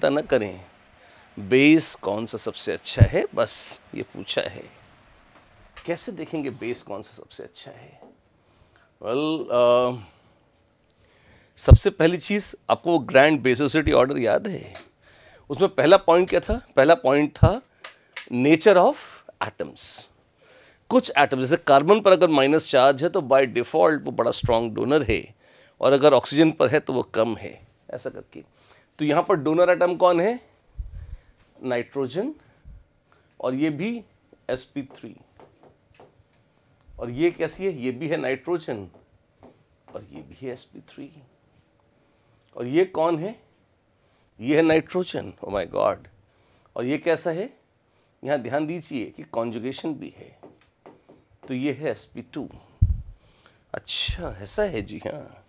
चिंता न करें, बेस कौन सा सबसे अच्छा है, बस ये पूछा है। कैसे देखेंगे बेस कौन सा सबसे अच्छा है? सबसे पहली चीज़, आपको वो ग्रैंड बेसिसिटी ऑर्डर याद है? उसमें पहला पॉइंट क्या था? पहला पॉइंट था नेचर ऑफ एटम्स। कुछ एटम जैसे कार्बन पर अगर माइनस चार्ज है तो बाय डिफ़ॉल्ट वो बड़ा स्ट्रॉन्ग डोनर है, और अगर ऑक्सीजन पर है तो वो कम है, ऐसा करके। तो यहाँ पर डोनर एटम कौन है? नाइट्रोजन, और ये भी sp3, और ये कैसी है? ये भी है नाइट्रोजन, और ये भी है sp3, और ये कौन है? ये है नाइट्रोजन। Oh my God. और ये कैसा है? यहाँ ध्यान दीजिए कि कॉन्जुगेशन भी है, तो ये है sp2। अच्छा, ऐसा है जी। हाँ,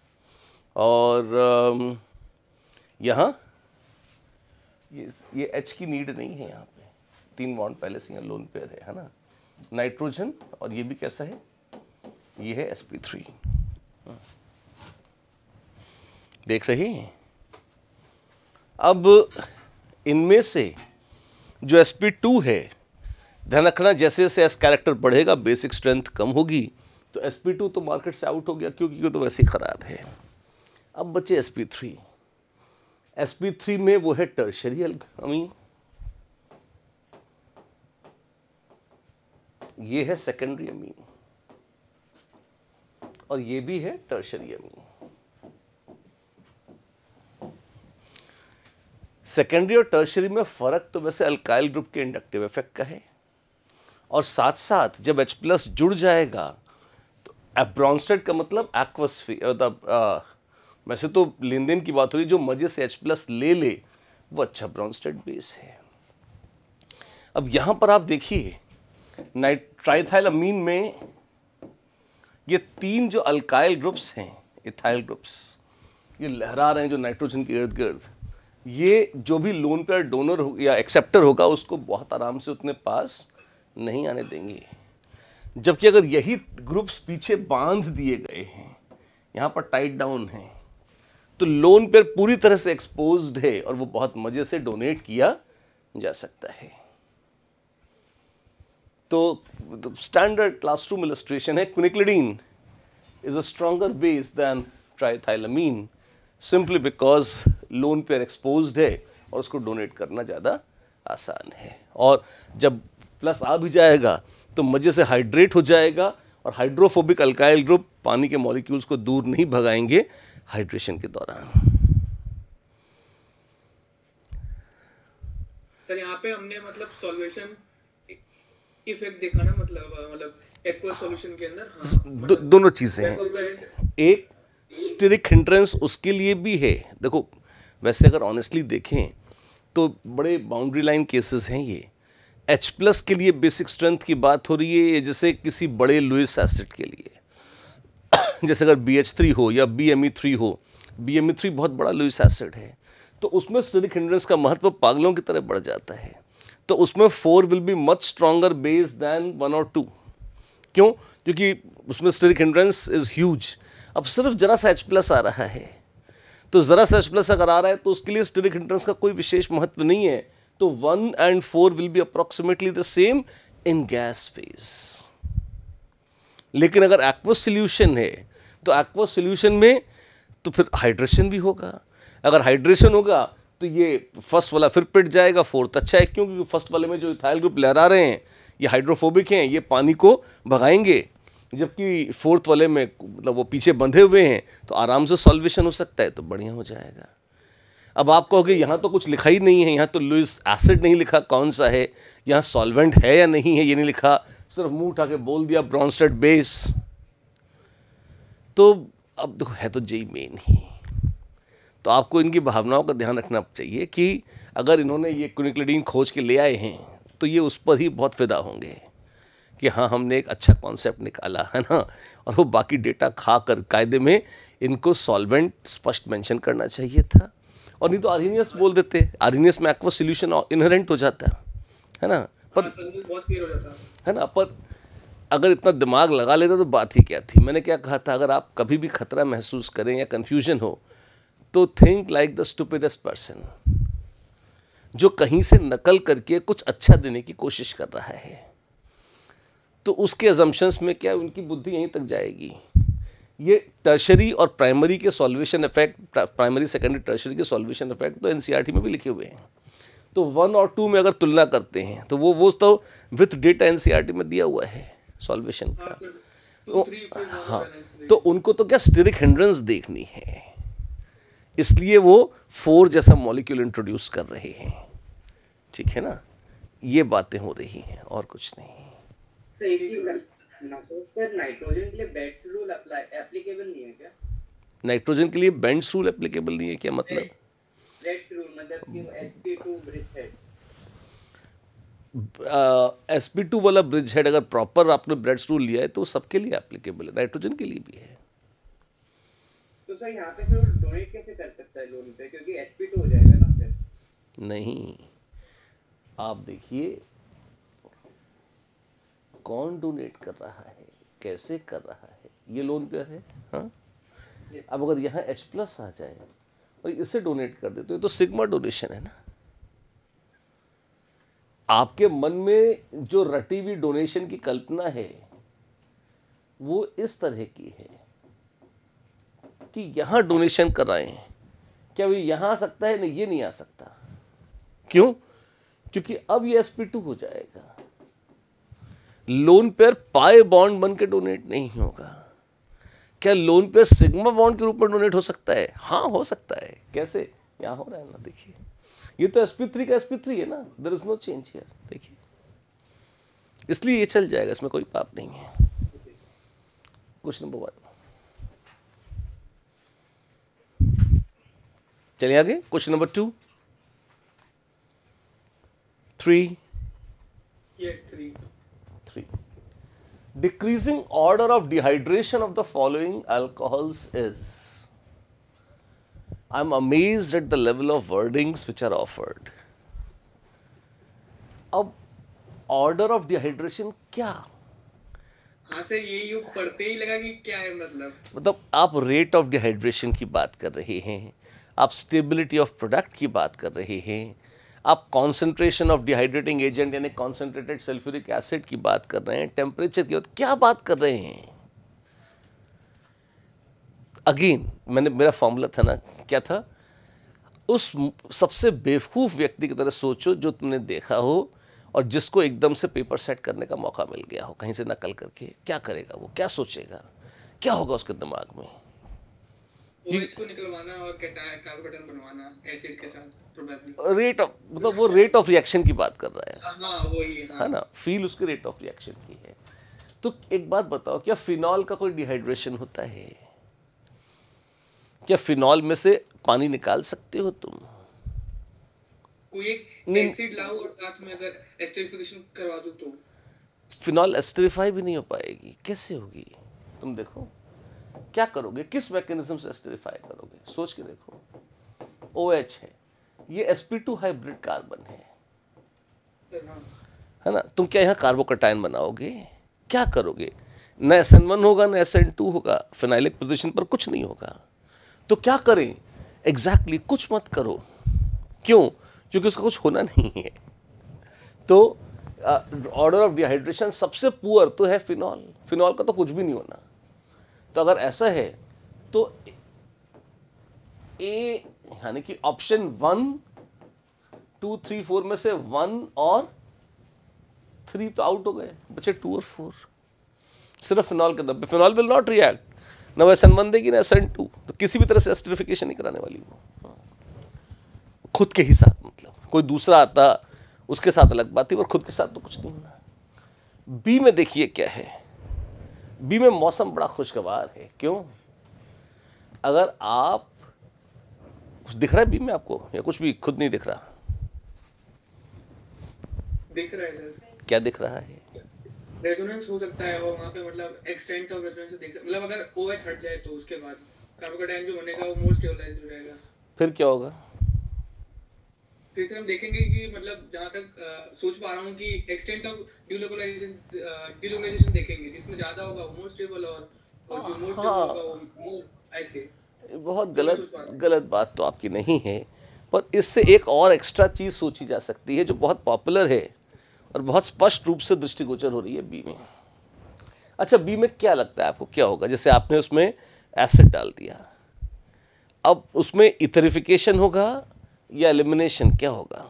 और यहाँ ये H की नीड नहीं है, यहाँ पे 3 बॉन्ड पहले से यहाँ लोन पेयर है ना, नाइट्रोजन, और ये भी कैसा है? ये है sp3। देख रहे हैं? अब इनमें से जो sp2 है, ध्यान रखना जैसे जैसे S कैरेक्टर बढ़ेगा बेसिक स्ट्रेंथ कम होगी, तो sp2 तो मार्केट से आउट हो गया क्योंकि ये तो वैसे ही खराब है। अब बचे sp3। sp3 में वो है टर्शरी अमीन, ये है सेकेंडरी अमीन, और ये भी है टर्शरी अमीन। सेकेंडरी और टर्शरी में फर्क तो वैसे अल्काइल ग्रुप के इंडक्टिव इफेक्ट का है, और साथ साथ जब H+ जुड़ जाएगा तो ब्रॉन्स्टेड का मतलब एक्वस, वैसे तो लेन देन की बात हो रही, जो मजे से H+ ले ले वो अच्छा ब्रॉन्स्टेड बेस है। अब यहाँ पर आप देखिए ट्राइथाइलअमीन में ये 3 जो अल्काइल ग्रुप्स हैं, इथाइल ग्रुप्स, ये लहरा रहे हैं जो नाइट्रोजन के इर्द गिर्द, ये जो भी लोन पेयर डोनर हो या एक्सेप्टर होगा उसको बहुत आराम से उतने पास नहीं आने देंगे। जबकि अगर यही ग्रुप्स पीछे बांध दिए गए हैं, यहाँ पर टाइट डाउन है, तो लोन पेयर पूरी तरह से एक्सपोज्ड है और वो बहुत मजे से डोनेट किया जा सकता है। तो स्टैंडर्ड क्लासरूम इलस्ट्रेशन है, quinuclidine is a stronger base than triethylamine simply because lone pair exposed है और उसको डोनेट करना ज़्यादा आसान है। और जब प्लस आ भी जाएगा तो मजे से हाइड्रेट हो जाएगा, और हाइड्रोफोबिक अल्काइल ग्रुप पानी के मॉलिक्यूल्स को दूर नहीं भगाएंगे हाइड्रेशन के दौरान। सर यहाँ पे हमने मतलब सॉल्वेशन इफेक्ट देखा ना, मतलब एक्वस सॉल्यूशन के अंदर। हाँ, दोनों चीज़ें हैं। एक स्टेरिक हिंड्रेंस उसके लिए भी है। देखो वैसे अगर ऑनेस्टली देखें तो बड़े बाउंड्री लाइन केसेस हैं ये। H+ के लिए बेसिक स्ट्रेंथ की बात हो रही है, जैसे किसी बड़े लुइस एसिड के लिए जैसे अगर BH3 हो या BME3 हो, BME3 बहुत बड़ा लुइस एसिड है, तो उसमें स्टेरिक हिंड्रेंस का महत्व पागलों की तरह बढ़ जाता है। तो उसमें 4 will be much stronger base than 1 और 2। क्यों? क्योंकि उसमें स्टेरिक हिंड्रेंस इज ह्यूज। अब सिर्फ जरा सा H+ आ रहा है, तो ज़रा सा H+ अगर आ रहा है तो उसके लिए स्टेरिक हिंड्रेंस का कोई विशेष महत्व नहीं है। तो 1 and 4 will B approximately the same in gas phase. लेकिन अगर एक्वस सोल्यूशन है तो एक्वस सोल्यूशन में तो फिर हाइड्रेशन भी होगा। अगर हाइड्रेशन होगा तो ये फर्स्ट वाला फिर पिट जाएगा, फोर्थ अच्छा है। क्यों? क्योंकि फर्स्ट वाले में जो इथाइल ग्रुप लहरा रहे हैं ये हाइड्रोफोबिक हैं, ये पानी को भगाएंगे, जबकि फोर्थ वाले में मतलब वो पीछे बंधे हुए हैं, तो आराम से सॉल्वेशन हो सकता है, तो बढ़िया हो जाएगा। अब आप कहोगे यहाँ तो कुछ लिखा ही नहीं है, यहाँ तो लुइस एसिड नहीं लिखा कौन सा है, यहाँ सॉल्वेंट है या नहीं है ये नहीं लिखा, सिर्फ मुंह उठा के बोल दिया ब्रॉन्स्टेड बेस। तो अब देखो है तो जेई मेन ही, तो आपको इनकी भावनाओं का ध्यान रखना चाहिए कि अगर इन्होंने ये क्विनिक्लिडीन खोज के ले आए हैं तो ये उस पर ही बहुत फिदा होंगे कि हाँ हमने एक अच्छा कॉन्सेप्ट निकाला है ना, और वो बाकी डेटा खा कर कायदे में इनको सॉल्वेंट स्पष्ट मेंशन करना चाहिए था। और नहीं तो आर्हीनियस बोल देते, आर्हीनियस में एक्वस सॉल्यूशन इनहेरेंट हो जाता है ना, पर बहुत क्लियर हो जाता है ना। पर अगर इतना दिमाग लगा लेते तो बात ही क्या थी। मैंने क्या कहा था, अगर आप कभी भी खतरा महसूस करें या कन्फ्यूजन हो तो think like the stupidest person. जो कहीं से नकल करके कुछ अच्छा देने की कोशिश कर रहा है, तो उसके अजम्पशंस में क्या उनकी बुद्धि यहीं तक जाएगी। ये टर्शरी और प्राइमरी के solvation effect, primary secondary tertiary के सॉल्वेशन इफेक्ट तो एनसीईआरटी में भी लिखे हुए हैं। तो 1 और 2 में अगर तुलना करते हैं तो वो तो विथ डेटा एनसीईआरटी में दिया हुआ है सॉल्वेशन हाँ का। सर, तो 2 3 फिर हाँ, तो उनको तो क्या स्टेरिक हिंड्रेंस देखनी है, इसलिए वो 4 जैसा मॉलिक्यूल इंट्रोड्यूस कर रहे हैं। ठीक है ना, ये बातें हो रही हैं और कुछ नहीं। सर एक चीज करना तो सर नाइट्रोजन के लिए बेट्स रूल एप्लीकेबल नहीं है क्या? नाइट्रोजन के लिए बेंड्स रूल एप्लीकेबल नहीं है क्या मतलब? बेट्स रूल मतलब कि sp2 ब्रिज है। sp2 वाला ब्रिज हेड अगर प्रॉपर आपने ब्रेड्स रूल लिया है तो सबके लिए एप्लीकेबल है, नाइट्रोजन के लिए भी है। तो सर यहाँ पे फिर डोनेट कैसे कर सकता है लोन पे, क्योंकि sp2 हो जाएगा ना फिर? नहीं, आप देखिए कौन डोनेट कर रहा है, कैसे कर रहा है, ये लोन पे है। हाँ, अब अगर यहाँ H+ आ जाए और इसे डोनेट कर दे तो ये तो सिग्मा डोनेशन है ना। आपके मन में जो रटी हुई डोनेशन की कल्पना है वो इस तरह की है कि यहां डोनेशन कराएं, क्या वो यहां आ सकता है? नहीं, ये नहीं आ सकता। क्यों? क्योंकि अब ये sp2 हो जाएगा। लोन पर पाई बॉन्ड बन के डोनेट नहीं होगा। क्या लोन पर सिग्मा बॉन्ड के रूप में डोनेट हो सकता है? हाँ, हो सकता है। कैसे? यहां हो रहा है ना, देखिए ये तो sp3 का sp3 है ना, there is no change here. देखिए, इसलिए ये चल जाएगा, इसमें कोई पाप नहीं है। Question number 1। चलिए आगे, question number 2 3 yes 3 Decreasing order of dehydration of the following alcohols is. I'm amazed at the level of wordings which are offered. अब order of dehydration क्या? हाँ सर, ये युग पढ़ते ही लगा कि क्या है मतलब आप रेट ऑफ डिहाइड्रेशन की बात कर रहे हैं, आप स्टेबिलिटी ऑफ प्रोडक्ट की बात कर रहे हैं, आप कॉन्सेंट्रेशन ऑफ डिहाइड्रेटिंग एजेंट यानी कॉन्सेंट्रेटेड सल्फ्यूरिक एसिड की बात कर रहे हैं, टेम्परेचर की बात, क्या बात कर रहे हैं? अगेन मेरा फॉर्मूला था ना, क्या था? उस सबसे बेवकूफ़ व्यक्ति की तरह सोचो जो तुमने देखा हो और जिसको एकदम से पेपर सेट करने का मौका मिल गया हो कहीं से नकल करके। क्या करेगा वो? क्या सोचेगा? क्या होगा उसके दिमाग में? OH को निकलवाना और कार्बोकेटायन बनवाना एसिड के साथ प्रोबेबली। रेट ऑफ, मतलब वो रेट ऑफ रिएक्शन की बात कर रहा है। हाँ वही है ना, फील उसके रेट ऑफ रिएक्शन की है। तो एक बात बताओ, क्या फिनॉल का कोई डिहाइड्रेशन होता है? क्या फिनॉल में से पानी निकाल सकते हो तुम? कोई एक एसिड लाओ और साथ में अगर एस्टरिफिकेशन करवा दो तो फिनॉल एस्टरिफाई भी नहीं हो पाएगी। कैसे होगी? तुम देखो क्या करोगे, किस मैकेनिज्म से एस्टरिफाई करोगे? सोच के देखो। OH है, ये sp2 हाइब्रिड कार्बन है ना, तुम क्या यहाँ कार्बोकेटायन बनाओगे? क्या करोगे? न SN1 होगा न SN2 होगा, फिनाइलिक पोजीशन पर कुछ नहीं होगा। तो क्या करें? एग्जैक्टली कुछ मत करो। क्यों? क्योंकि उसका कुछ होना नहीं है। तो ऑर्डर ऑफ डिहाइड्रेशन सबसे पुअर तो है फिनॉल। फिनॉल का तो कुछ भी नहीं होना। तो अगर ऐसा है तो ए यानी कि ऑप्शन 1 2 3 4 में से 1 और 3 तो आउट हो गए, बचे 2 और 4। सिर्फ फिनॉल के दम पे। फिनॉल विल नॉट रिएक्ट, न वो SN1 देगी न SN2, तो किसी भी तरह से एस्टरिफिकेशन नहीं कराने वाली वो, खुद के ही साथ। मतलब कोई दूसरा आता उसके साथ अलग बात थी, पर खुद के साथ तो कुछ नहीं होना। बी में देखिए क्या है। बी में मौसम बड़ा खुशगवार है। क्यों? अगर आप, कुछ दिख रहा है बी में आपको या कुछ भी खुद नहीं दिख रहा? दिख रहा है सर। क्या दिख रहा है? रेजोनेंस हो सकता है और वहाँ पे मतलब एक्सटेंट ऑफ रेजोनेंस देख सकते, मतलब अगर OH हट जाए तो उसके बाद कार्बोकेटायन जो बनेगा वो मोर स्टेबलाइज्ड हो जाएगा। फिर क्या होगा? फिर से हम देखेंगे कि मतलब जहाँ तक सोच पा रहा हूँ कि एक्सटेंट ऑफ डिलोकलाइजेशन देखेंगे, जिसमें ज्यादा होगा वो मोर स्टेबल और जो मोर स्टेबल होगा वो मोर ऐसे। बहुत गलत बात तो आपकी नहीं है, पर इससे एक और एक्स्ट्रा चीज़ सोची जा सकती है जो बहुत पॉपुलर है और बहुत स्पष्ट रूप से दृष्टिगोचर हो रही है बी में। अच्छा, बी में क्या लगता है आपको क्या होगा? जैसे आपने उसमें एसिड डाल दिया, अब उसमें इथरिफिकेशन होगा या एलिमिनेशन, क्या होगा?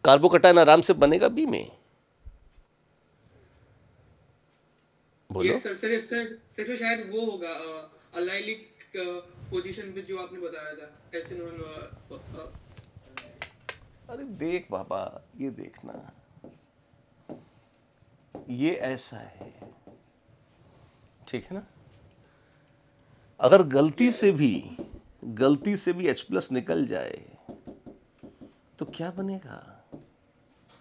कार्बोकटायन आराम से बनेगा बी में, बोलो। यस सर सर सर इसमें शायद वो होगा अलाइलिक पोजीशन पे जो आपने बताया था SN1 अरे देख बाबा, ये देखना, ये ऐसा है, ठीक है ना? अगर गलती से भी H+ निकल जाए तो क्या बनेगा?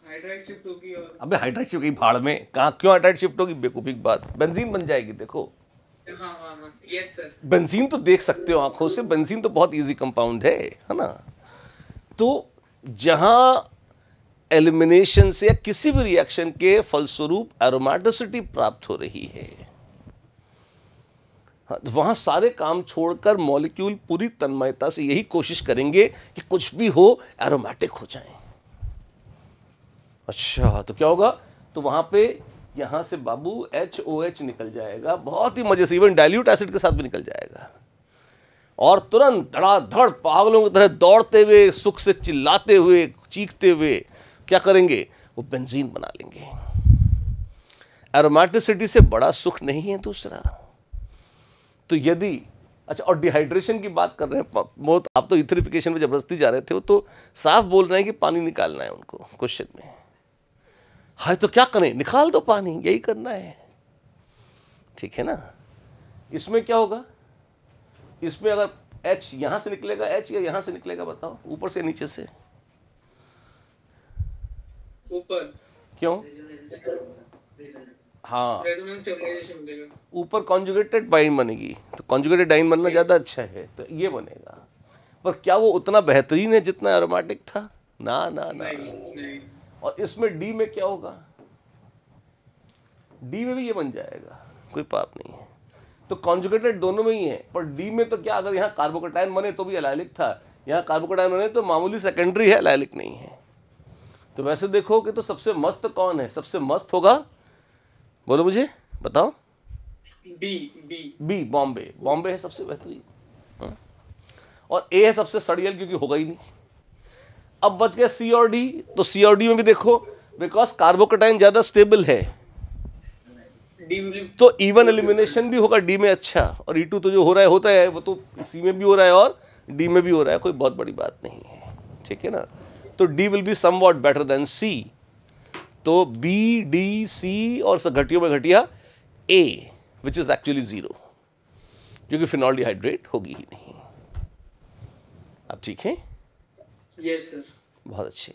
हाइड्राइड शिफ्ट होगी और अबे हाइड्राइड शिफ्ट की भाड़ में, कहाँ क्यों हाइड्राइड शिफ्ट होगी? बेवकूफी की बात, बेंजीन बन जाएगी। देखो हाँ यस सर, बेंजीन तो देख सकते हो आंखों से, बेंजीन तो बहुत इजी कंपाउंड है ना? तो जहां एलिमिनेशन से या किसी भी रिएक्शन के फलस्वरूप एरोमेटिसिटी प्राप्त हो रही है, वहां सारे काम छोड़कर मॉलिक्यूल पूरी तन्मयता से यही कोशिश करेंगे कि कुछ भी हो एरोमेटिक हो जाए। अच्छा, तो क्या होगा? तो वहां पे यहां से बाबू HOH निकल जाएगा, बहुत ही मजे से, इवन डाइल्यूट एसिड के साथ भी निकल जाएगा, और तुरंत धड़ाधड़ पागलों की तरह दौड़ते हुए, सुख से चिल्लाते हुए, चीखते हुए क्या करेंगे? वो बेंजीन बना लेंगे। एरोमेटिसिटी से बड़ा सुख नहीं है दूसरा। तो यदि अच्छा, और डिहाइड्रेशन की बात कर रहे हैं बहुत, आप तो इथरिफिकेशन में जबरदस्ती जा रहे थे, वो तो साफ बोल रहे हैं कि पानी निकालना है उनको क्वेश्चन में। हाँ, तो क्या करें? निकाल दो पानी, यही करना है, ठीक है ना? इसमें क्या होगा? इसमें अगर H यहां से निकलेगा H या यहां से निकलेगा, बताओ, ऊपर से नीचे से? ऊपर। क्यों? हाँ, रेजोनेंस स्टेबलाइजेशन मिलेगा। ऊपर कॉन्जुगेटेड डाइन बनेगी, तो कॉन्जुगेटेड डाइन बनना ज़्यादा अच्छा है, तो ये बनेगा। पर क्या वो उतना बेहतरीन है जितना एरोमेटिक था? ना ना ना। नहीं। और इसमें D में क्या होगा? D में भी ये बन जाएगा, कोई पाप नहीं है। तो कॉन्जुगेटेड दोनों में ही है, पर D में तो क्या, अगर यहाँ कार्बोकटायन बने तो भी एलाइलिक था, यहाँ कार्बोकटायन बने तो मामूली सेकेंडरी है, एलाइलिक नहीं है। तो वैसे देखोगे तो सबसे मस्त कौन है? सबसे मस्त होगा, बोलो मुझे, बताओ। बी, बॉम्बे है सबसे बेहतरीन, और ए है सबसे सड़ियल, क्योंकि होगा ही नहीं। अब बच गया C और D, तो C और D में भी देखो, बिकॉज कार्बोकटाइन ज्यादा स्टेबल है, तो इवन एलिमिनेशन भी होगा D में। अच्छा, और E2 तो जो हो रहा है होता है, वो तो C में भी हो रहा है और D में भी हो रहा है, कोई बहुत बड़ी बात नहीं है, ठीक है ना? तो D will be somewhat better than C। तो B, D, C और घटियों में घटिया A, विच इज एक्चुअली 0, क्योंकि फिनॉल डिहाइड्रेट होगी ही नहीं। अब ठीक है? Yes sir. बहुत अच्छे।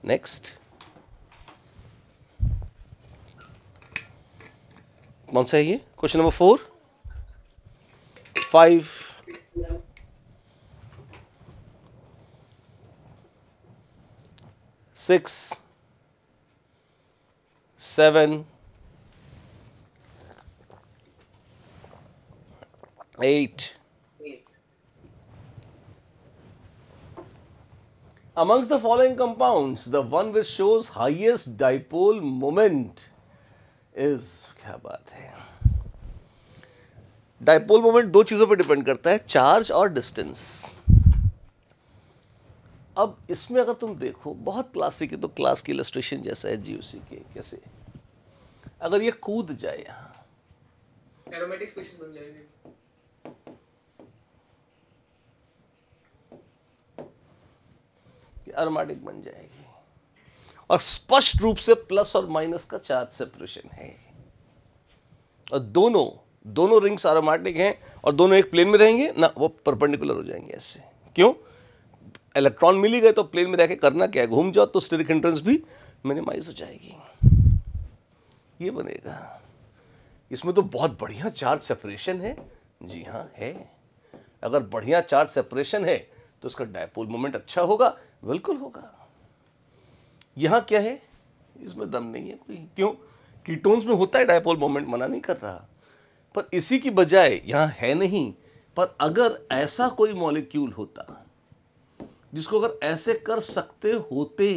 नेक्स्ट कौन सा है ये? Question number 4, 5, 6, 7, 8. Amongst the following compounds, the one which shows highest dipole moment is, क्या बात है? डाइपोल मोमेंट दो चीजों पर डिपेंड करता है, चार्ज और डिस्टेंस। अब इसमें अगर तुम देखो, बहुत क्लासिक है, तो क्लास की इलस्ट्रेशन जैसा है GUC के। कैसे? अगर ये कूद जाए यहाँ, एरोमेटिक स्पीशीज बन जाएंगे। एरोमेटिक बन जाएगी, और स्पष्ट रूप से प्लस और माइनस का चार्ज सेपरेशन है, और दोनों रिंग्स एरोमेटिक हैं, और दोनों एक प्लेन में रहेंगे ना, वो परपेंडिकुलर हो जाएंगे ऐसे। क्यों? इलेक्ट्रॉन मिल ही गए तो प्लेन में रह के करना क्या है? घूम जाओ तो स्टेरिक हिंड्रेंस भी मिनिमाइज हो जाएगी। ये बनेगा। इसमें तो बहुत बढ़िया चार्ज सेपरेशन है। जी हाँ, है। अगर बढ़िया चार्ज सेपरेशन है तो उसका डायपोल मोमेंट अच्छा होगा, बिल्कुल होगा। यहाँ क्या है? इसमें दम नहीं है कोई। क्यों? कीटोन्स में होता है डायपोल मोमेंट, मना नहीं कर रहा, पर इसी की बजाय यहाँ है नहीं, पर अगर ऐसा कोई मॉलिक्यूल होता जिसको अगर ऐसे कर सकते होते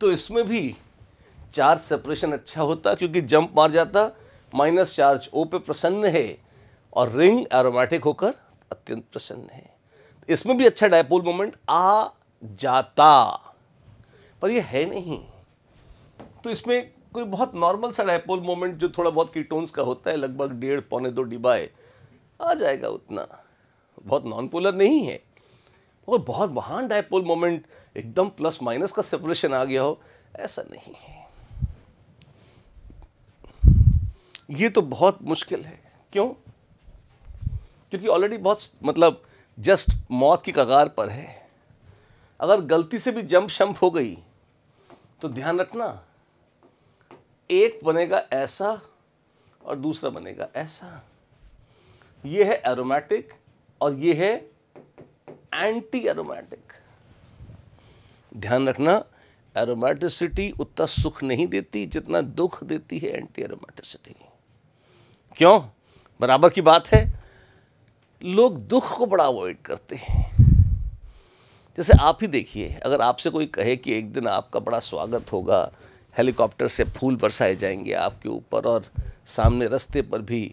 तो इसमें भी चार्ज सेपरेशन अच्छा होता, क्योंकि जंप मार जाता, माइनस चार्ज O पे प्रसन्न है और रिंग एरोमेटिक होकर अत्यंत प्रसन्न है। इसमें भी अच्छा डायपोल मोमेंट आ जाता, पर ये है नहीं। तो इसमें कोई बहुत नॉर्मल सा डायपोल मोमेंट जो थोड़ा बहुत कीटोन्स का होता है, लगभग 1.5 पौने 2 डिबाए आ जाएगा, उतना बहुत नॉन पोलर नहीं है। और बहुत महान डायपोल मोमेंट एकदम प्लस माइनस का सेपरेशन आ गया हो, ऐसा नहीं है। ये तो बहुत मुश्किल है। क्यों? क्योंकि ऑलरेडी बहुत मतलब जस्ट मौत की कगार पर है। अगर गलती से भी जंप शंप हो गई तो ध्यान रखना, एक बनेगा ऐसा और दूसरा बनेगा ऐसा। ये है एरोमेटिक और ये है एंटी एरोमेटिक। ध्यान रखना, एरोमेटिसिटी उतना सुख नहीं देती जितना दुख देती है एंटी एरोमेटिसिटी। क्यों? बराबर की बात है। लोग दुख को बड़ा अवॉइड करते हैं। जैसे आप ही देखिए, अगर आपसे कोई कहे कि एक दिन आपका बड़ा स्वागत होगा, हेलीकॉप्टर से फूल बरसाए जाएंगे आपके ऊपर और सामने रास्ते पर भी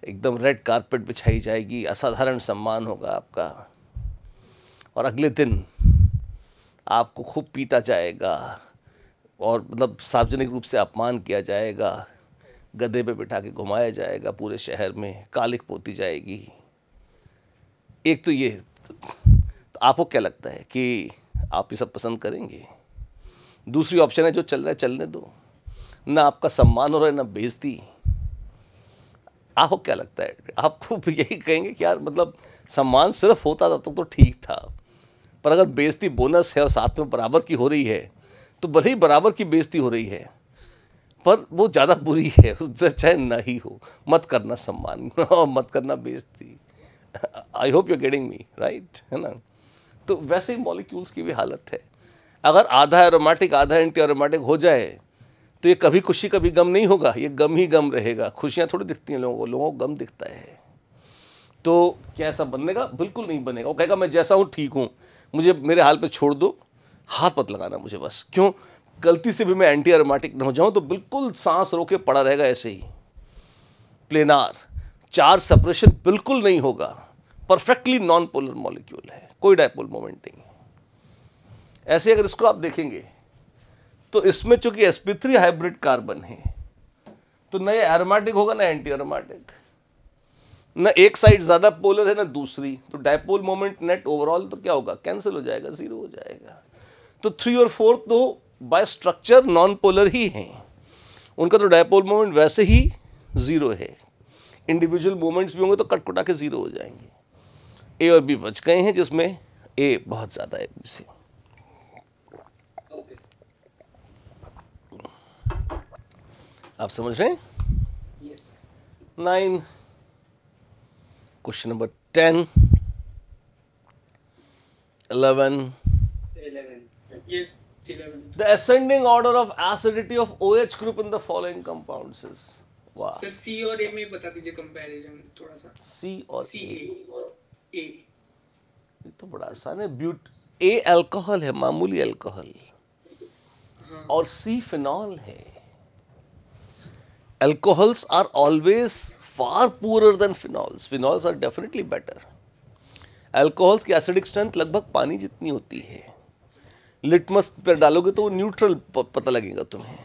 एकदम रेड कारपेट बिछाई जाएगी, असाधारण सम्मान होगा आपका, और अगले दिन आपको खूब पीटा जाएगा और मतलब सार्वजनिक रूप से अपमान किया जाएगा, गधे पे बिठा के घुमाया जाएगा पूरे शहर में, कालिख पोती जाएगी। एक तो ये, तो आपको क्या लगता है कि आप ये सब पसंद करेंगे? दूसरी ऑप्शन है जो चल रहा है चलने दो, ना आपका सम्मान हो रहा है ना बेइज्जती। आपको क्या लगता है? आपको यही कहेंगे कि यार मतलब सम्मान सिर्फ होता तब तक तो ठीक था, पर अगर बेइज्जती बोनस है और साथ में बराबर की हो रही है तो भले ही बराबर की बेइज्जती हो रही है पर वो ज़्यादा बुरी है, उससे चाहे ना ही हो। मत करना सम्मान और मत करना बेइज्जती। I hope you are getting me right, है ना? तो वैसे ही मॉलिक्यूल्स की भी हालत है। अगर आधा एरोमेटिक आधा एंटी एरोमेटिक हो जाए तो ये कभी खुशी कभी गम नहीं होगा, ये गम ही गम रहेगा। खुशियाँ थोड़ी दिखती हैं लोगों को गम दिखता है। तो क्या ऐसा बनेगा? बिल्कुल नहीं बनेगा। वो कहेगा मैं जैसा हूँ ठीक हूँ, मुझे मेरे हाल पे छोड़ दो, हाथ मत लगाना मुझे बस। क्यों? गलती से भी मैं एंटी एरोमेटिक न हो जाऊँ तो बिल्कुल सांस रोके पड़ा रहेगा ऐसे ही, प्लेनार, चार्ज सेपरेशन बिल्कुल नहीं होगा, परफेक्टली नॉन पोलर मॉलिक्यूल है, कोई डायपोल मोमेंट नहीं। ऐसे अगर इसको आप देखेंगे तो इसमें चूंकि sp3 हाइब्रिड कार्बन है तो न ये एरोमेटिक होगा ना एंटी एरोमेटिक, न एक साइड ज्यादा पोलर है ना दूसरी, तो डायपोल मोमेंट नेट ओवरऑल तो क्या होगा? कैंसिल हो जाएगा, 0 हो जाएगा। तो 3 और 4 तो बाय स्ट्रक्चर नॉन पोलर ही हैं, उनका तो डायपोल मोमेंट वैसे ही 0 है। इंडिविजुअल मोमेंट्स भी होंगे तो कटकुटा के 0 हो जाएंगे। ए और बी बच गए हैं जिसमें ए बहुत ज़्यादा है बी से। आप समझ रहे हैं? 9 question number 10 11 Yes, 11. The ascending order of acidity of OH group in the following compounds is वाह। सर C और A में बता दीजिए कंपैरिजन थोड़ा सा। C और C A ये तो बड़ा आसान है। A अल्कोहल है, मामूली अल्कोहल, और C फिनॉल है। Alcohols are always far poorer than phenols. Phenols are definitely better. Alcohols की एसिडिक स्ट्रेंथ लगभग पानी जितनी होती है। लिटमस पर डालोगे तो वो न्यूट्रल पता लगेगा तुम्हें।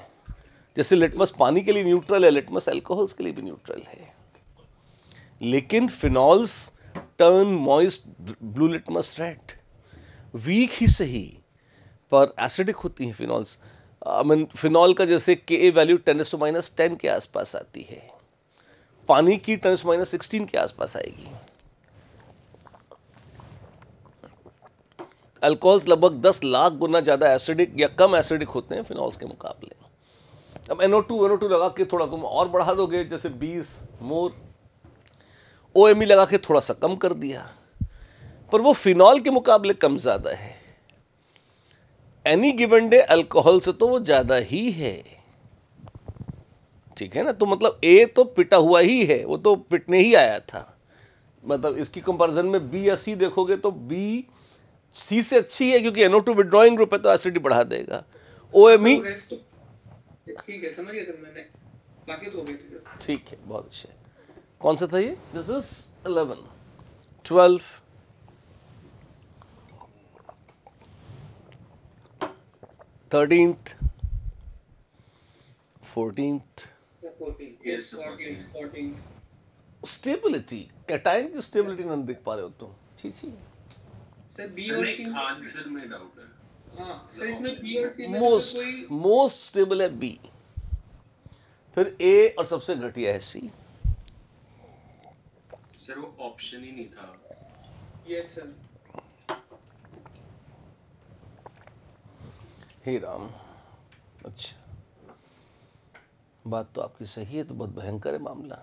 जैसे लिटमस पानी के लिए न्यूट्रल है, लिटमस अल्कोहल्स के लिए भी न्यूट्रल है। लेकिन phenols turn moist blue litmus red. Weak ही सही पर एसिडिक होती हैं फिनॉल्स। फिनॉल का जैसे Ka वैल्यू 10⁻10 के आसपास आती है, पानी की 10⁻16 के आसपास आएगी। अल्कोहल्स लगभग 10 लाख गुना ज़्यादा एसिडिक या कम एसिडिक होते हैं फिनॉल्स के मुकाबले। अब NO2 लगा के थोड़ा तुम और बढ़ा दोगे, जैसे 20 मोर, OMe लगा के थोड़ा सा कम कर दिया, पर वो फिनॉल के मुकाबले कम ज़्यादा है। एनी गिवन डे अल्कोहल से तो वो ज़्यादा ही है। ठीक है ना। तो मतलब ए तो पिटा हुआ ही है, वो तो पिटने ही आया था। मतलब इसकी कंपैरिजन में बी या सी देखोगे तो बी सी से अच्छी है, क्योंकि NO2 विड्रॉइंग ग्रुप है तो एसिडिटी बढ़ा देगा। OMe रेस्ट तो ठीक है, समझ गया सर मैंने, बाकी तो हो गए थे सर। ठीक है, बहुत अच्छा है। कौन सा था ये? This is 11, 12, 13th, 14th। 14 yes 14 stability, cation की स्टेबिलिटी नहीं देख पा रहे हो तुम। छी छी। सर बी और सी आंसर में डाउट है। हाँ सर, इसमें बी और सी में मोस्ट स्टेबल है बी, फिर ए और सबसे घटिया है सी। सर वो ऑप्शन ही नहीं था। Yes sir. हे राम। अच्छा, बात तो आपकी सही है, तो बहुत भयंकर है मामला।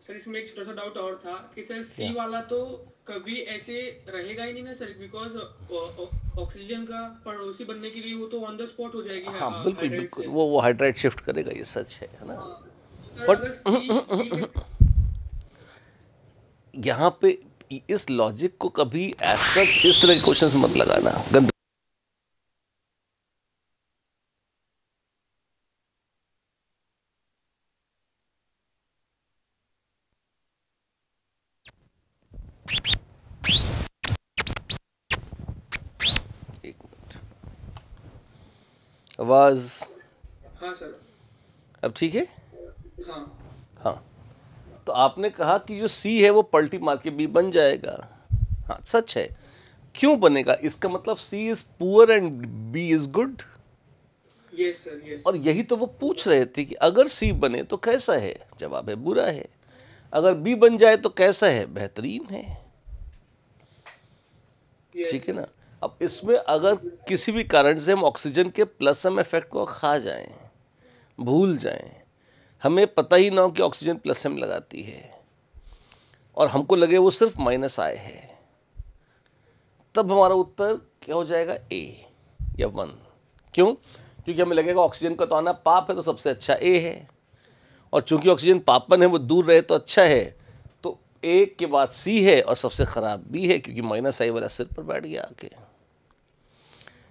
सर इसमें एक छोटा सा डाउट और था कि सर सी क्या? वाला तो कभी ऐसे रहेगा ही नहीं ना सर, बिकॉज ऑक्सीजन का पड़ोसी बनने के लिए वो तो ऑन द स्पॉट हो जाएगी। हाँ बिल्कुल हाइड्रेट बिल्कुल, से। वो हाइड्राइट शिफ्ट करेगा, ये सच है ना। सर But- अगर सी यहाँ पे इस लॉजिक को कभी ऐसा इस तरह के क्वेश्चंस मत लगाना। गंदा एक मिनट, आवाज हाँ सर। अब ठीक है। हाँ हाँ, तो आपने कहा कि जो सी है वो पलटी मार के बी बन जाएगा। हाँ सच है। क्यों बनेगा? इसका मतलब C is poor and B is good. Yes sir yes. और यही तो वो पूछ रहे थे कि अगर सी बने तो कैसा है। जवाब है बुरा है। अगर बी बन जाए तो कैसा है? बेहतरीन है। ठीक है ना। अब इसमें अगर किसी भी कारण से हम ऑक्सीजन के प्लस एम इफेक्ट को खा जाएं, भूल जाएं, हमें पता ही ना हो कि ऑक्सीजन प्लस एम लगाती है और हमको लगे वो सिर्फ माइनस आए है, तब हमारा उत्तर क्या हो जाएगा? ए या 1। क्यों? क्योंकि हमें लगेगा ऑक्सीजन का तो आना पाप है, तो सबसे अच्छा ए है। और चूंकि ऑक्सीजन पापन है, वो दूर रहे तो अच्छा है, तो ए के बाद सी है और सबसे खराब बी है, क्योंकि माइनस आई वाला सिर पर बैठ गया आके।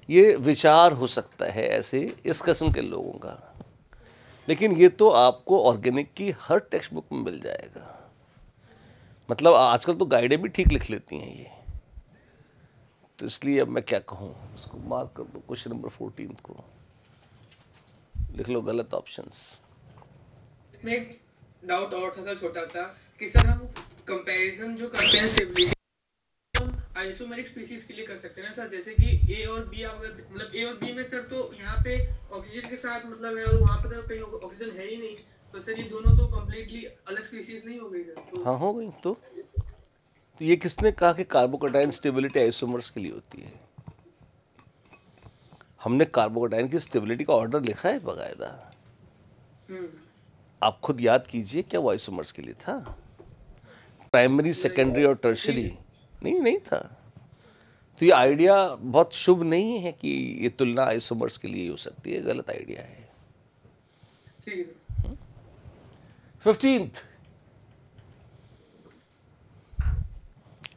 ये विचार हो सकता है ऐसे इस किस्म के लोगों का, लेकिन ये तो आपको ऑर्गेनिक की हर टेक्स्ट बुक में मिल जाएगा। मतलब आजकल तो गाइडें भी ठीक लिख लेती हैं ये। तो इसलिए अब मैं क्या कहूँ, इसको मार्क कर दो। क्वेश्चन नंबर 14 को लिख लो गलत ऑप्शंस। इसमें एक डाउट और था सर छोटा सा कि सर हम कंपैरिजन जो करते हैं स्टेबिलिटी आइसोमेरिक स्पीशीज के लिए कर सकते हैं ना सर, जैसे कि ए और बी अगर मतलब ए और बी में सर तो यहाँ पे ऑक्सीजन के साथ मतलब है और वहाँ पे तो कहीं ऑक्सीजन है ही नहीं, तो सर ये दोनों तो कंप्लीटली अलग स्पीशीज नहीं हो गई सर। तो हाँ हो गई। तो ये किसने कहा कि कार्बोकैटायन स्टेबिलिटी आइसोमर्स के लिए होती है? हमने कार्बोकैटायन की स्टेबिलिटी का ऑर्डर लिखा है बकायदा। आप खुद याद कीजिए, क्या वो आइसोमर्स के लिए था? प्राइमरी, सेकेंडरी और टर्शरी नहीं था। तो ये आइडिया बहुत शुभ नहीं है कि ये तुलना आइसोमर्स के लिए हो सकती है। गलत आइडिया है। ठीक है sir. 15th,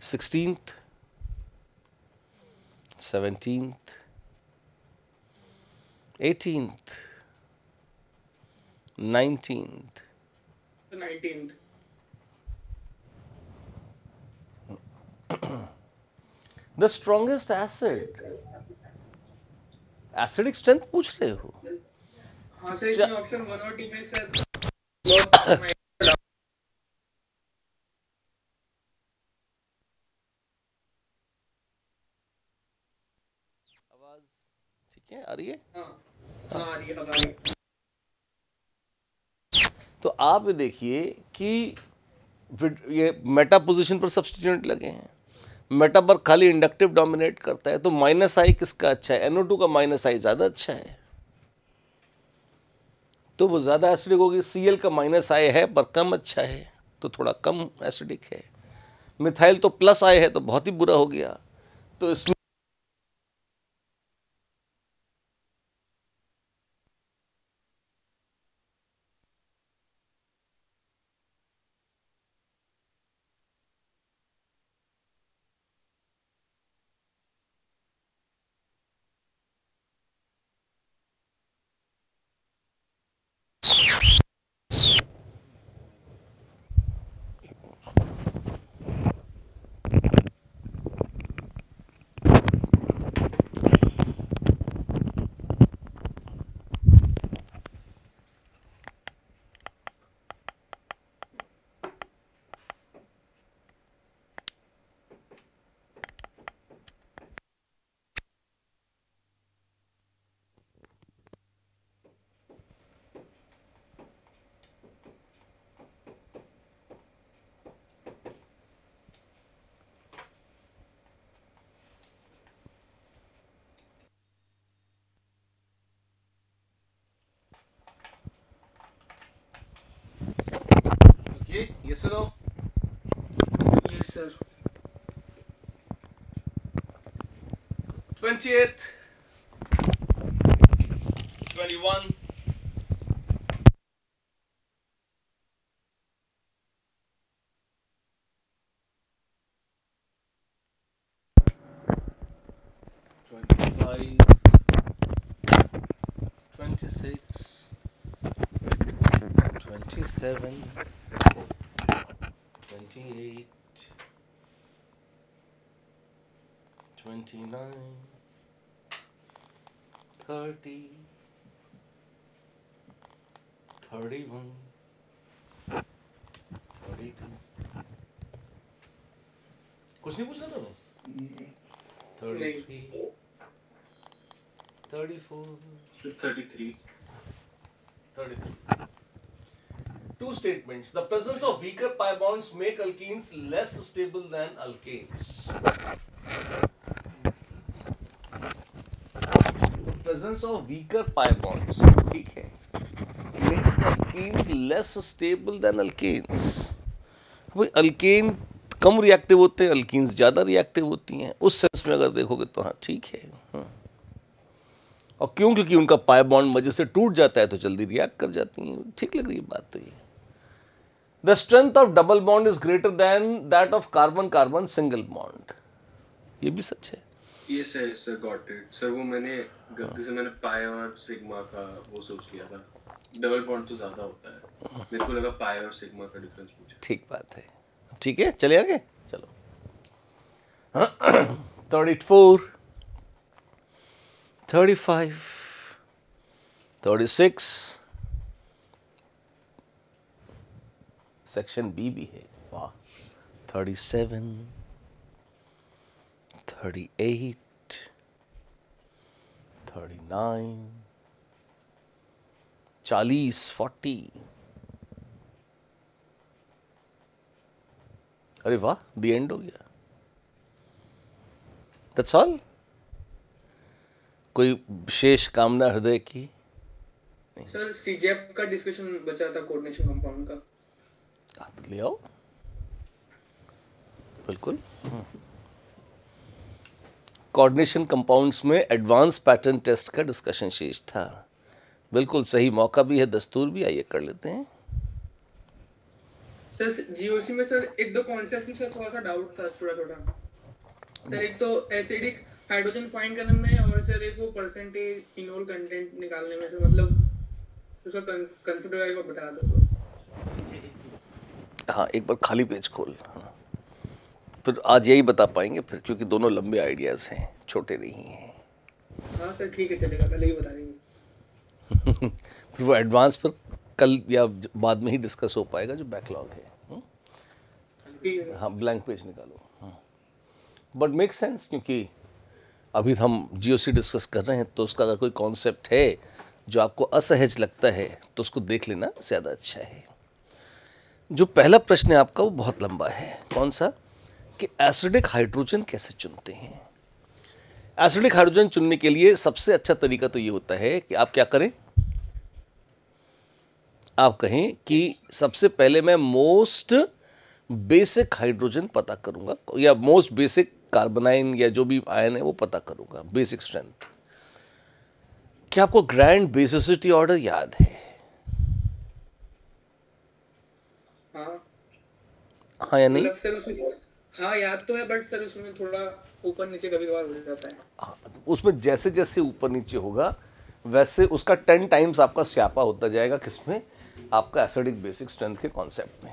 16th, 17th, 18th, 19th. 19th The strongest acid. Acidic strength पूछ रहे हो? हाँ सर, इसमें ऑप्शन 1 और 2 में सर बहुत आवाज ठीक है, आ रही है? हाँ आ रही है, अब आ रही है। तो आप ये देखिए कि ये मेटा पोजीशन पर सब्स्टिट्यूएंट लगे हैं। मेटा पर खाली इंडक्टिव डोमिनेट करता है, तो माइनस आई किसका अच्छा है? NO2 का माइनस आई ज़्यादा अच्छा है, तो वो ज़्यादा एसिडिक होगी। Cl का माइनस आई है पर कम अच्छा है, तो थोड़ा कम एसिडिक है। मिथाइल तो प्लस आई है, तो बहुत ही बुरा हो गया। तो इसमें Okay, yes or no? Yes, sir. 28th, 21, $25, 26, 27, 28, 29, 30, 31, 32. कुछ नहीं पूछना था मैं? 33, 34, 33. 33. Two statements. The presence of weaker pi bonds make alkenes less stable than alkanes. The presence of weaker pi bonds, ठीक है, makes the alkenes less stable than alkanes. भाई alkane कम reactive होते हैं, अल्कीन्स ज़्यादा रिएक्टिव होती हैं. उस sense में अगर देखोगे तो हाँ ठीक है. और क्यों? क्योंकि उनका पाई बॉन्ड मजे से टूट जाता है तो जल्दी रिएक्ट कर जाती हैं. ठीक लग रही है बात तो ये. The strength of double bond is greater than that of carbon carbon single bond. ये भी सच है. ये सर गॉट इट सर. वो मैंने गलती से मैंने पाई और सिग्मा का वो सोच लिया था. डबल बॉन्ड तो ज्यादा होता है. मेरे को लगा पाई और सिग्मा का डिफरेंस पूछा. ठीक बात है. ठीक है, चले आगे. चलो 34, 35, 36. सेक्शन बी भी है. वाह. 37, 38, 39, 40, 40. अरे वाह, द एंड हो गया. That's all. कोई विशेष कामना हृदय की? सर सीजेप का डिस्कशन बचा था कोऑर्डिनेशन कंपाउंड का. आप ले आओ. बिल्कुल. कोऑर्डिनेशन कंपाउंड्स में एडवांस पैटर्न टेस्ट का डिस्कशन शेष था. बिल्कुल सही मौका भी है, दस्तूर भी. आइए कर लेते हैं. सर जीओसी में सर एक दो कॉन्सेप्ट में सर थोड़ा सा डाउट था, छोटा सर. एक तो एसिडिक हाइड्रोजन फाइंड करने में और सर एक वो परसेंटेज इनोल कंटेंट निकालने में सर, मतलब उसका कंसेप्ट एक बार बता दो तो. हाँ, एक बार खाली पेज खोल. हाँ. फिर आज यही बता पाएंगे फिर, क्योंकि दोनों लंबे आइडियाज हैं, छोटे नहीं हैं. हाँ सर ठीक है, चलेगा, पहले ही बता देंगे. फिर वो एडवांस पर कल या बाद में ही डिस्कस हो पाएगा जो बैकलॉग है. ठीक है. हाँ, ब्लैंक पेज निकालो. बट मेक सेंस, क्योंकि अभी हम जीओसी डिस्कस कर रहे हैं, तो उसका अगर कोई कॉन्सेप्ट है जो आपको असहज लगता है तो उसको देख लेना ज़्यादा अच्छा है. जो पहला प्रश्न है आपका वो बहुत लंबा है. कौन सा? कि एसिडिक हाइड्रोजन कैसे चुनते हैं. एसिडिक हाइड्रोजन चुनने के लिए सबसे अच्छा तरीका तो ये होता है कि आप क्या करें. आप कहें कि सबसे पहले मैं मोस्ट बेसिक हाइड्रोजन पता करूंगा, या मोस्ट बेसिक कार्बोनाइन या जो भी आयन है वो पता करूंगा, बेसिक स्ट्रेंथ. क्या आपको ग्रैंड बेसिसिटी ऑर्डर याद है? हाँ या नहीं? मतलब सर उसमें हाँ याद तो है, बट सर उसमें थोड़ा ऊपर नीचे कभी कभार हो जाता है. उसमें जैसे जैसे ऊपर नीचे होगा वैसे उसका 10 टाइम्स आपका स्यापा होता जाएगा. किसमें? आपका एसिडिक बेसिक स्ट्रेंथ के कॉन्सेप्ट में.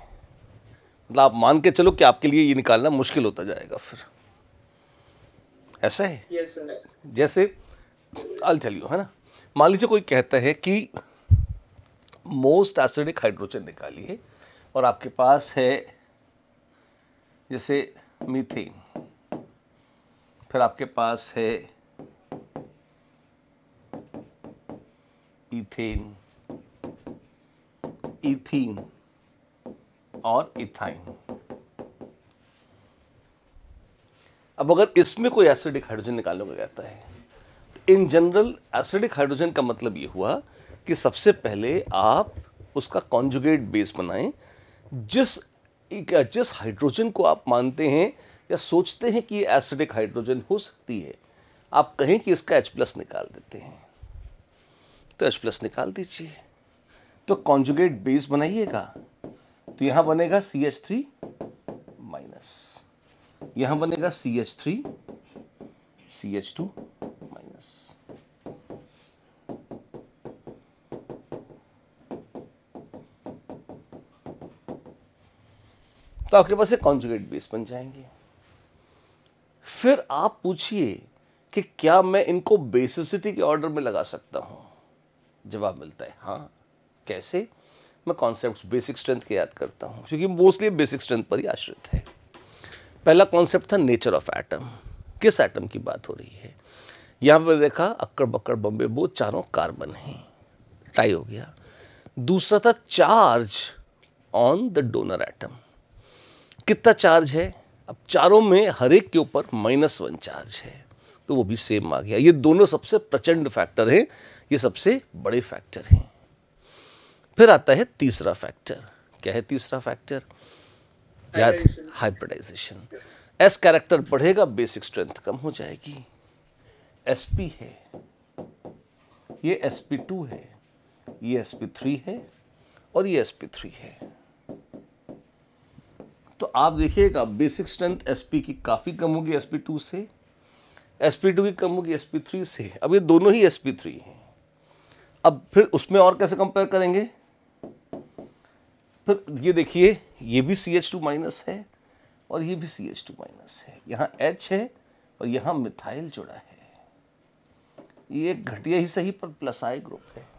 मतलब आप मान के चलो कि आपके लिए ये निकालना मुश्किल होता जाएगा फिर. ऐसा है. Yes sir. जैसे I'll tell you, है ना. मान लीजिए कोई कहता है कि मोस्ट एसिडिक हाइड्रोजन निकालिए, और आपके पास है जैसे मीथेन, फिर आपके पास है इथेन, इथीन और इथाइन. अब अगर इसमें कोई एसिडिक हाइड्रोजन निकालने को कहता है, तो इन जनरल एसिडिक हाइड्रोजन का मतलब ये हुआ कि सबसे पहले आप उसका कॉन्जुगेट बेस बनाएं, जिस हाइड्रोजन को आप मानते हैं या सोचते हैं कि ये एसिडिक हाइड्रोजन हो सकती है, आप कहें कि इसका H+ निकाल देते हैं, तो H+ निकाल दीजिए। तो कॉन्जुगेट बेस बनाइएगा, तो यहां बनेगा CH3-, यहां बनेगा CH3 CH2-। तो आपके पास एक कॉन्जुगेट बेस बन जाएंगे। फिर आप पूछिए कि क्या मैं इनको बेसिसिटी के ऑर्डर में लगा सकता हूं? जवाब मिलता है हाँ। कैसे? मैं कॉन्सेप्ट्स बेसिक स्ट्रेंथ के याद करता हूं, क्योंकि मोस्टली बेसिक स्ट्रेंथ पर ही आश्रित है। पहला कॉन्सेप्ट था नेचर ऑफ एटम। किस एटम की बात हो रही है? यहां पर देखा अक्कड़ बक्कड़ बम्बे बो चारों कार्बन हैं, टाई हो गया। दूसरा था charge on the donor atom. कितना चार्ज है? अब चारों में हर एक के ऊपर -1 चार्ज है, तो वो भी सेम आ गया। ये दोनों सबसे प्रचंड फैक्टर हैं, ये सबसे बड़े फैक्टर हैं। फिर आता है तीसरा फैक्टर। क्या है तीसरा फैक्टर? याद? हाइब्रिडाइजेशन। एस कैरेक्टर बढ़ेगा, बेसिक स्ट्रेंथ कम हो जाएगी। sp है, ये sp2 है, ये sp3 है और ये sp3 है। तो आप देखिएगा बेसिक स्ट्रेंथ sp की काफ़ी कम होगी sp2 से, sp2 की कम होगी sp3 से। अब ये दोनों ही sp3 हैं। अब फिर उसमें और कैसे कंपेयर करेंगे? फिर ये देखिए, ये भी CH2- है और ये भी CH2- है। यहाँ H है और यहाँ मिथाइल जुड़ा है। ये घटिया ही सही पर +I ग्रुप है।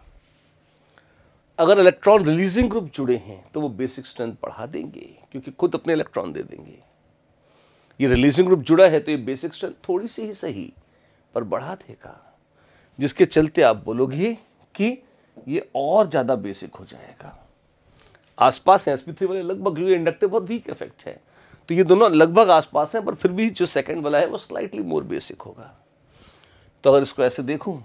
अगर इलेक्ट्रॉन रिलीजिंग ग्रुप जुड़े हैं तो वो बेसिक स्ट्रेंथ बढ़ा देंगे, क्योंकि खुद अपने इलेक्ट्रॉन दे देंगे। ये रिलीजिंग ग्रुप जुड़ा है तो ये बेसिक स्ट्रेंथ थोड़ी सी ही सही पर बढ़ा देगा, जिसके चलते आप बोलोगे कि ये और ज़्यादा बेसिक हो जाएगा। आसपास हैं sp3 वाले लगभग, ये इंडक्टिव बहुत वीक इफेक्ट है, तो ये दोनों लगभग आसपास हैं, पर फिर भी जो सेकंड वाला है वो स्लाइटली मोर बेसिक होगा। तो अगर इसको ऐसे देखूं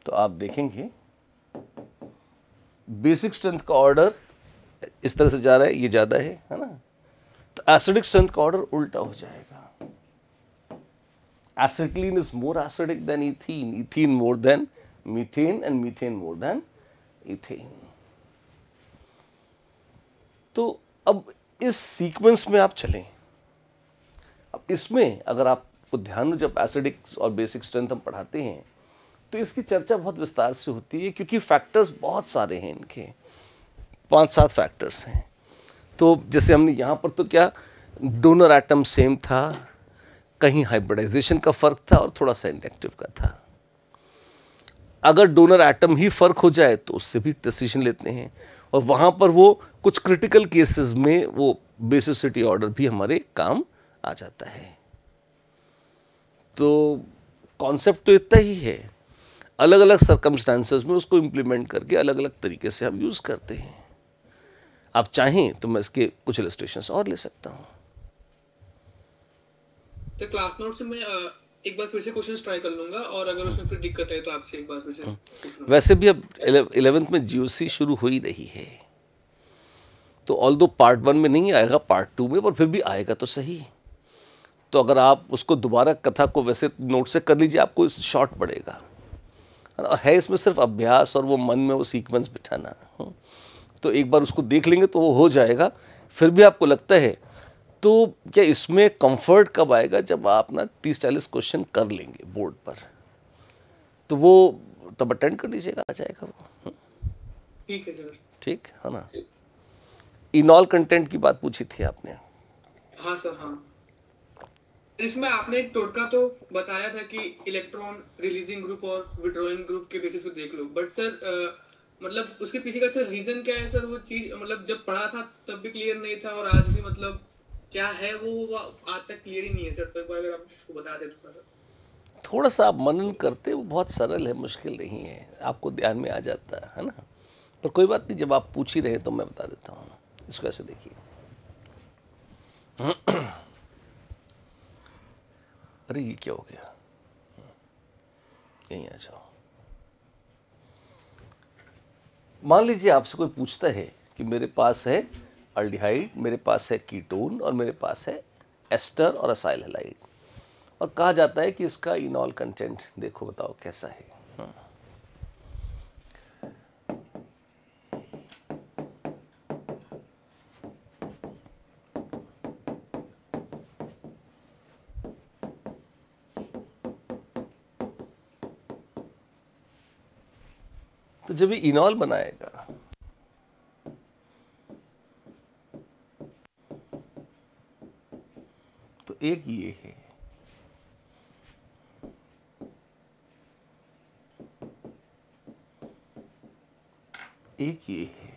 तो आप देखेंगे बेसिक स्ट्रेंथ का ऑर्डर इस तरह से जा रहा है, ये ज़्यादा है ना? तो एसिडिक स्ट्रेंथ का ऑर्डर उल्टा हो जाएगा। Acetylene is more acidic then ethene, ethene more than methane and methane more than ethane. तो अब इस सीक्वेंस में आप चलें। अब इसमें अगर आपको ध्यान हो, जब एसिडिक और बेसिक स्ट्रेंथ हम पढ़ाते हैं तो इसकी चर्चा बहुत विस्तार से होती है, क्योंकि फैक्टर्स बहुत सारे हैं, इनके 5-7 फैक्टर्स हैं। तो जैसे हमने यहाँ पर तो क्या डोनर एटम सेम था, कहीं हाइब्रिडाइजेशन का फर्क था और थोड़ा सा इंडक्टिव का था। अगर डोनर एटम ही फर्क हो जाए तो उससे भी डिसीजन लेते हैं, और वहाँ पर वो कुछ क्रिटिकल केसेस में वो बेसिसिटी ऑर्डर भी हमारे काम आ जाता है। तो कॉन्सेप्ट तो इतना ही है, अलग अलग सर्कमस्टांसेस में उसको इम्प्लीमेंट करके अलग अलग तरीके से हम यूज़ करते हैं। आप चाहें तो मैं इसके कुछ इलस्ट्रेशंस और ले सकता हूँ। तो क्लास नोट से मैं एक बार फिर से क्वेश्चंस ट्राई कर लूंगा, और अगर उसमें फिर दिक्कत है तो आपसे एक बार फिर से पूछ लूंगा। वैसे भी अब 11th में GOC शुरू हो ही रही है, तो ऑल्दो पार्ट 1 में नहीं आएगा, पार्ट 2 में, पर फिर भी आएगा तो सही। तो अगर आप उसको दोबारा कथा को वैसे नोट से कर लीजिए, आपको शॉर्ट पड़ेगा। और है इसमें सिर्फ अभ्यास और वो मन में वो सीक्वेंस बिठाना। तो एक बार उसको देख लेंगे तो वो हो जाएगा। फिर भी आपको लगता है तो क्या इसमें कंफर्ट कब आएगा? जब आप ना 30-40 क्वेश्चन कर लेंगे बोर्ड पर, तो वो तब अटेंड कर लीजिएगा, आ जाएगा वो। ठीक है सर। ठीक है ना? इनॉल कंटेंट की बात पूछी थी आपने। हाँ सर, हाँ। इसमें आपने एक टोटका तो बताया था कि इलेक्ट्रॉन रिलीजिंग ग्रुप और विड्रॉइंग ग्रुप के बेसिस पे देख लो, बट सर मतलब उसके पीछे का सर रीजन क्या है सर? वो चीज मतलब जब पढ़ा था तब भी क्लियर नहीं था, और आज भी मतलब क्या है वो आज तक क्लियर ही नहीं है सर। तो एक बार अगर आप उसको बता दें थोड़ा सा आप मनन करते, वो बहुत सरल है, मुश्किल नहीं है, आपको ध्यान में आ जाता है ना? पर कोई बात नहीं, जब आप पूछ ही रहे तो मैं बता देता हूँ। इसको ऐसे देखिए, अरे ये क्या हो गया? यहीं आ जाओ। मान लीजिए आपसे कोई पूछता है कि मेरे पास है अल्डिहाइड, मेरे पास है कीटोन और मेरे पास है एस्टर और असाइल हैलाइड, और कहा जाता है कि इसका इनॉल कंटेंट देखो, बताओ कैसा है। तो जब ये इनॉल बनाएगा तो एक ये है, एक ये है,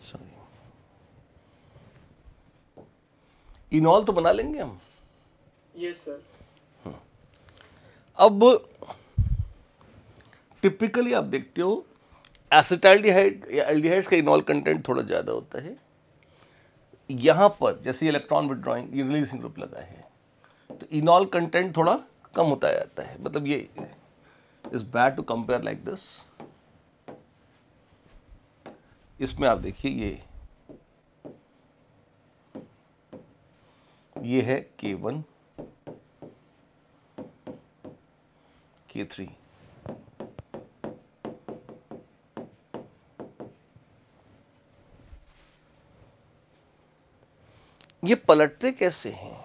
सॉरी, इनॉल तो बना लेंगे हम। Yes sir. अब टिपिकली आप देखते हो एसिटाल्डिहाइड या एल्डिहाइड्स का इनॉल कंटेंट थोड़ा ज़्यादा होता है। यहाँ पर जैसे इलेक्ट्रॉन विड्रॉइंग, ये रिलीजिंग ग्रुप लगा है, तो इनॉल कंटेंट थोड़ा कम होता जाता है। मतलब ये is bad to compare like this. इसमें आप देखिए ये है K1 K3, ये पलटते कैसे हैं,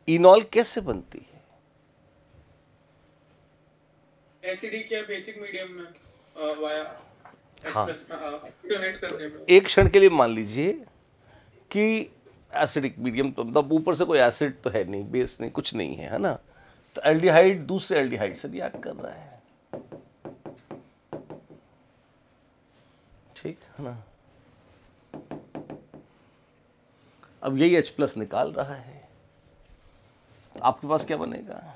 इनॉल कैसे बनती है? एसिडिक या बेसिक मीडियम में वाया हाँ। डोनेट करने में। एक क्षण के लिए मान लीजिए कि एसिडिक मीडियम, तो मतलब ऊपर से कोई एसिड तो है नहीं, बेस नहीं, कुछ नहीं है, है ना, तो एल्डिहाइड दूसरे एल्डिहाइड से रिएक्ट कर रहा है, ठीक है ना। अब यही H+ निकाल रहा है, तो आपके पास क्या बनेगा?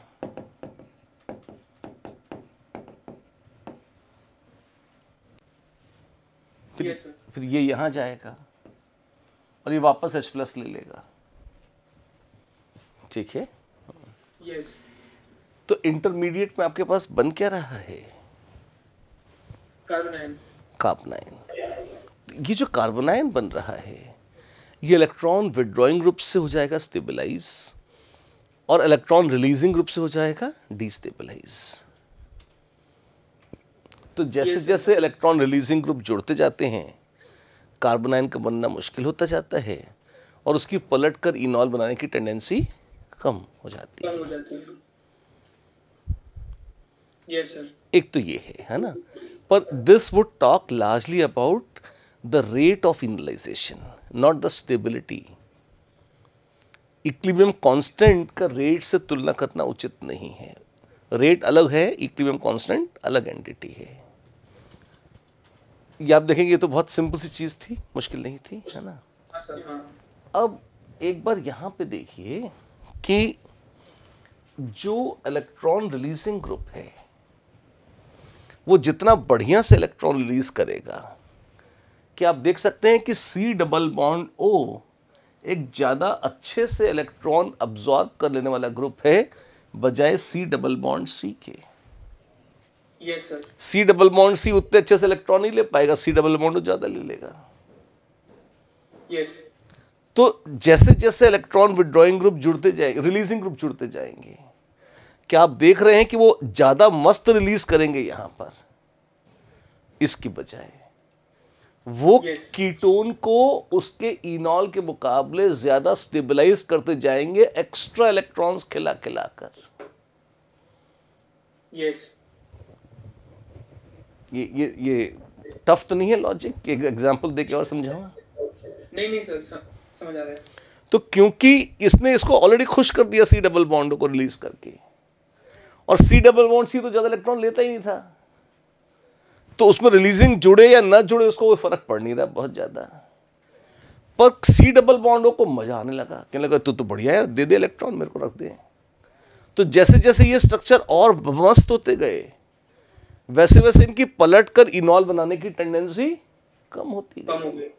Yes sir. फिर ये यहां जाएगा और ये वापस H+ ले लेगा, ठीक है। यस। तो इंटरमीडिएट में आपके पास बन क्या रहा है? कार्बोनाइन। कार्बोनाइन। ये जो कार्बोनाइन बन रहा है ये इलेक्ट्रॉन विड्रॉइंग ग्रुप से हो जाएगा स्टेबलाइज और इलेक्ट्रॉन रिलीजिंग ग्रुप से हो जाएगा डिस्टेबलाइज। तो जैसे जैसे इलेक्ट्रॉन रिलीजिंग ग्रुप जुड़ते जाते हैं कार्बोनाइन का बनना मुश्किल होता जाता है और उसकी पलट कर इनॉल बनाने की टेंडेंसी कम हो जाती है। Yes sir. एक तो ये है ना, पर this would talk largely about the rate of ionization, not the stability. Equilibrium constant का रेट से तुलना करना उचित नहीं है। रेट अलग है, इक्विलिब्रियम कांस्टेंट अलग एंटिटी है। ये आप देखेंगे ये तो बहुत सिंपल सी चीज थी, मुश्किल नहीं थी, है ना। अब एक बार यहां पे देखिए कि जो इलेक्ट्रॉन रिलीजिंग ग्रुप है वो जितना बढ़िया से इलेक्ट्रॉन रिलीज करेगा, कि आप देख सकते हैं कि C+O एक ज़्यादा अच्छे से इलेक्ट्रॉन अब्जॉर्ब कर लेने वाला ग्रुप है बजाय C+C के। Yes sir. C+C उतने अच्छे से इलेक्ट्रॉन नहीं ले पाएगा, C+O ज़्यादा ले लेगा। यस। तो जैसे जैसे इलेक्ट्रॉन विड्रॉइंग ग्रुप जुड़ते जाएंगे, रिलीजिंग ग्रुप जुड़ते जाएंगे, क्या आप देख रहे हैं कि वो ज़्यादा मस्त रिलीज करेंगे यहाँ पर, इसकी बजाय वो कीटोन को उसके इनॉल के मुकाबले ज्यादा स्टेबलाइज करते जाएंगे एक्स्ट्रा इलेक्ट्रॉन्स खिला खिलाकर। यस। ये टफ तो नहीं है लॉजिक? एक एग्जांपल देके और समझाऊं? नहीं सर, समझ आ रहा है। तो क्योंकि इसने इसको ऑलरेडी खुश कर दिया C++ को रिलीज करके, और C+C तो ज्यादा इलेक्ट्रॉन लेता ही नहीं था, तो उसमें रिलीजिंग जुड़े या ना जुड़े उसको कोई फर्क पड़ नहीं रहा बहुत ज्यादा। पर C++ को मजा आने लगा, कहने लगा तू तो बढ़िया है, दे दे इलेक्ट्रॉन, मेरे को रख दे। तो जैसे जैसे ये स्ट्रक्चर और मस्त होते गए वैसे वैसे इनकी पलट कर इनॉल बनाने की टेंडेंसी कम होती कम गई। हो गए।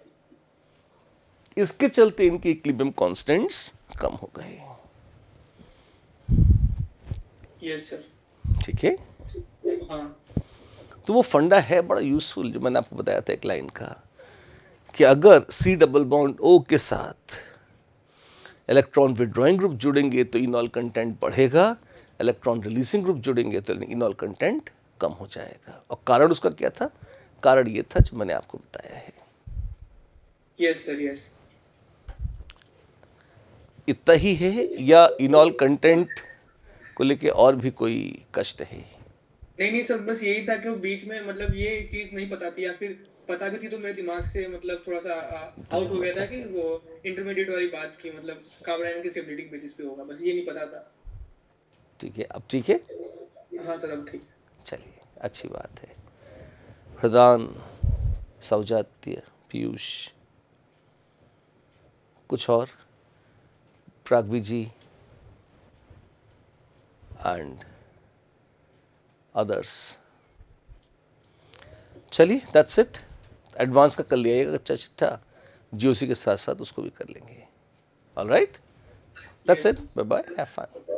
इसके चलते इनके इक्विलिब्रियम कांस्टेंट्स कम हो गए। Yes sir. ठीक है, हाँ तो वो फंडा है बड़ा यूजफुल जो मैंने आपको बताया था एक लाइन का, कि अगर C डबल बॉन्ड O के साथ इलेक्ट्रॉन विड्रॉइंग ग्रुप जुड़ेंगे तो इनॉल कंटेंट बढ़ेगा, इलेक्ट्रॉन रिलीजिंग ग्रुप जुड़ेंगे तो इनॉल कंटेंट कम हो जाएगा। और कारण उसका क्या था? कारण ये था जो मैंने आपको बताया है। Yes sir yes. इतना ही है या इनॉल कंटेंट को लेके और भी कोई कष्ट है? नहीं सर, बस यही था कि वो बीच में मतलब ये चीज नहीं पता थी, या फिर पता भी थी तो मेरे दिमाग से मतलब थोड़ा सा आउट हो गया था कि वो इंटरमीडिएट वाली बात की, मतलब कार्बोनाइल की स्टेबिलिटी बेसिस पे होगा, बस ये नहीं पता था। ठीक है, अब ठीक है। हाँ सर अब ठीक। चलिए, अच्छी बात है। प्रधान, सौजात्य, पीयूष, कुछ और? प्राग्वी जी एंड अदर्स। चलिए, दैट्स इट। एडवांस का कर लिया कच्चा चिट्ठा, जीओसी के साथ साथ उसको भी कर लेंगे। All right, that's it. Bye bye, have fun.